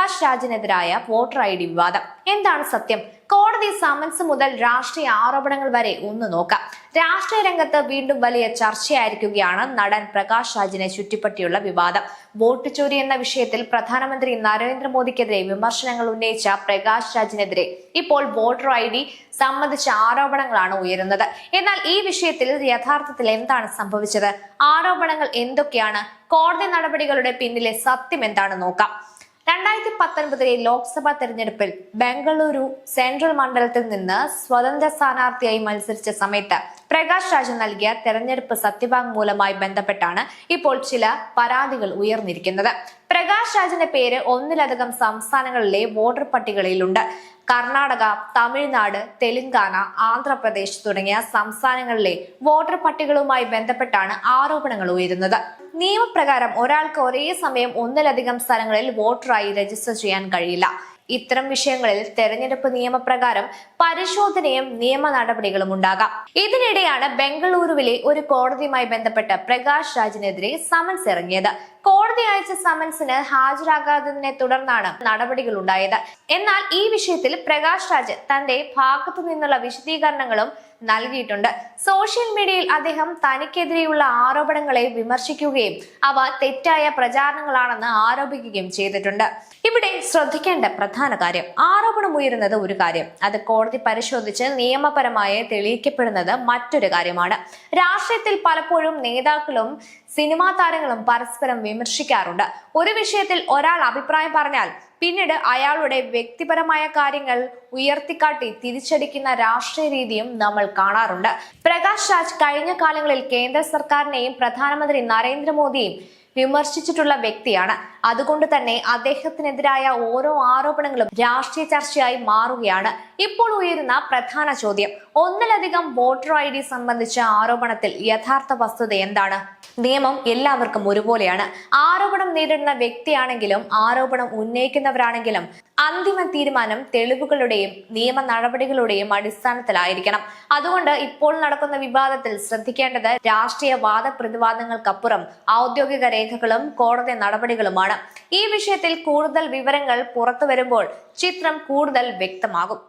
Prakash രാജിനെതിരായ voter ID വിവാദം. എന്താണ് സത്യം? കോടതി സമൻസ് മുതൽ രാഷ്ട്രീയ ആരോപണങ്ങൾ വരെ ഒന്ന് നോക്കാം. രാഷ്ട്രീയ രംഗത്ത് വീണ്ടും വലിയ ചർച്ചയായിരിക്കുകയാണ് നടൻ പ്രകാശ് രാജിനെ ചുറ്റിപ്പറ്റിയുള്ള വിവാദം. വോട്ട് ചോരി എന്ന വിഷയത്തിൽ പ്രധാനമന്ത്രി നരേന്ദ്രമോദിക്കെതിരെ വിമർശനങ്ങൾ ഉന്നയിച്ച പ്രകാശ് രാജിനെതിരെ ഇപ്പോൾ വോട്ടർ ID സംബന്ധിച്ച ആരോപണങ്ങളാണ് ഉയരുന്നത്. എന്നാൽ ഈ വിഷയത്തിൽ യഥാർത്ഥത്തിൽ എന്താണ് സംഭവിച്ചത്? ആരോപണങ്ങൾ എന്തൊക്കെയാണ്? കോടതി നടപടികളുടെ പിന്നിലെ സത്യം എന്താണ് നോക്കാം. 2019 ലോക്സഭാ തെരഞ്ഞെടുപ്പിൽ ബംഗളൂരു സെൻട്രൽ മണ്ഡലത്തിൽ നിന്ന് സ്വതന്ത്ര സ്ഥാനാർത്ഥിയായി മത്സരിച്ച സമയത്ത് പ്രകാശ് രാജ് നൽകിയ തെരഞ്ഞെടുപ്പ് സത്യവാങ്മൂലമായി ബന്ധപ്പെട്ടാണ് ഇപ്പോൾ ചില പരാതികൾ ഉയർന്നിരിക്കുന്നത്. പ്രകാശ് രാജിന്റെ പേര് ഒന്നിലധികം സംസ്ഥാനങ്ങളിലെ വോട്ടർ പട്ടികയിലുണ്ട്. കർണാടക, തമിഴ്നാട്, തെലങ്കാന, ആന്ധ്രാപ്രദേശ് തുടങ്ങിയ സംസ്ഥാനങ്ങളിലെ വോട്ടർ പട്ടികകളുമായി ബന്ധപ്പെട്ടാണ് ആരോപണങ്ങൾ ഉയരുന്നത്. നിയമപ്രകാരം ഒരാൾക്ക് ഒരേ സമയം ഒന്നിലധികം സ്ഥലങ്ങളിൽ വോട്ടറായി രജിസ്റ്റർ ചെയ്യാൻ കഴിയില്ല. ഇത്തരം വിഷയങ്ങളിൽ തെരഞ്ഞെടുപ്പ് നിയമപ്രകാരം പരിശോധനയും നിയമ നടപടികളും ഉണ്ടാകാം. ഇതിനിടെയാണ് ബംഗളൂരുവിലെ ഒരു കോടതിയുമായി ബന്ധപ്പെട്ട് പ്രകാശ് രാജിനെതിരെ സമൻസ് ഇറങ്ങിയത്. കോടതി അയച്ച സമൻസിന് ഹാജരാകാത്തതിനെ തുടർന്നാണ് നടപടികൾ ഉണ്ടായത്. എന്നാൽ ഈ വിഷയത്തിൽ പ്രകാശ് രാജ് തന്റെ ഭാഗത്തു നിന്നുള്ള വിശദീകരണങ്ങളും നൽകിയിട്ടുണ്ട്. സോഷ്യൽ മീഡിയയിൽ അദ്ദേഹം തനിക്കെതിരെയുള്ള ആരോപണങ്ങളെ വിമർശിക്കുകയും അവ തെറ്റായ പ്രചാരണങ്ങളാണെന്ന് ആരോപിക്കുകയും ചെയ്തിട്ടുണ്ട്. ഇവിടെ ശ്രദ്ധിക്കേണ്ട പ്രധാന കാര്യം, ആരോപണം ഉയരുന്നത് ഒരു കാര്യം, അത് കോടതി പരിശോധിച്ച് നിയമപരമായി തെളിയിക്കപ്പെടുന്നത് മറ്റൊരു കാര്യമാണ്. രാഷ്ട്രീയത്തിൽ പലപ്പോഴും നേതാക്കളും സിനിമാ താരങ്ങളും പരസ്പരം വിമർശിക്കാറുണ്ട്. ഒരു വിഷയത്തിൽ ഒരാൾ അഭിപ്രായം പറഞ്ഞാൽ പിന്നീട് അയാളുടെ വ്യക്തിപരമായ കാര്യങ്ങൾ ഉയർത്തിക്കാട്ടി തിരിച്ചടിക്കുന്ന രാഷ്ട്രീയ രീതിയും നമ്മൾ കാണാറുണ്ട്. പ്രകാശ് രാജ് കഴിഞ്ഞ കാലങ്ങളിൽ കേന്ദ്ര സർക്കാരിനെയും പ്രധാനമന്ത്രി നരേന്ദ്രമോദിയെയും വിമർശിച്ചിട്ടുള്ള വ്യക്തിയാണ്. അതുകൊണ്ട് തന്നെ അദ്ദേഹത്തിനെതിരായ ഓരോ ആരോപണങ്ങളും രാഷ്ട്രീയ ചർച്ചയായി മാറുകയാണ്. ഇപ്പോൾ ഉയരുന്ന പ്രധാന ചോദ്യം, ഒന്നിലധികം വോട്ടർ ID സംബന്ധിച്ച ആരോപണത്തിൽ യഥാർത്ഥ വസ്തുത എന്താണ്? നിയമം എല്ലാവർക്കും ഒരുപോലെയാണ്. ആരോപണം നേരിടുന്ന വ്യക്തിയാണെങ്കിലും ആരോപണം ഉന്നയിക്കുന്നവരാണെങ്കിലും അന്തിമ തീരുമാനം തെളിവുകളുടെയും നിയമ നടപടികളുടെയും അടിസ്ഥാനത്തിലായിരിക്കണം. അതുകൊണ്ട് ഇപ്പോൾ നടക്കുന്ന വിവാദത്തിൽ ശ്രദ്ധിക്കേണ്ടത് രാഷ്ട്രീയ വാദപ്രതിവാദങ്ങൾക്കപ്പുറം ഔദ്യോഗിക രേഖകളും കോടതി നടപടികളുമാണ്. ഈ വിഷയത്തിൽ കൂടുതൽ വിവരങ്ങൾ പുറത്തു വരുമ്പോൾ ചിത്രം കൂടുതൽ വ്യക്തമാകും.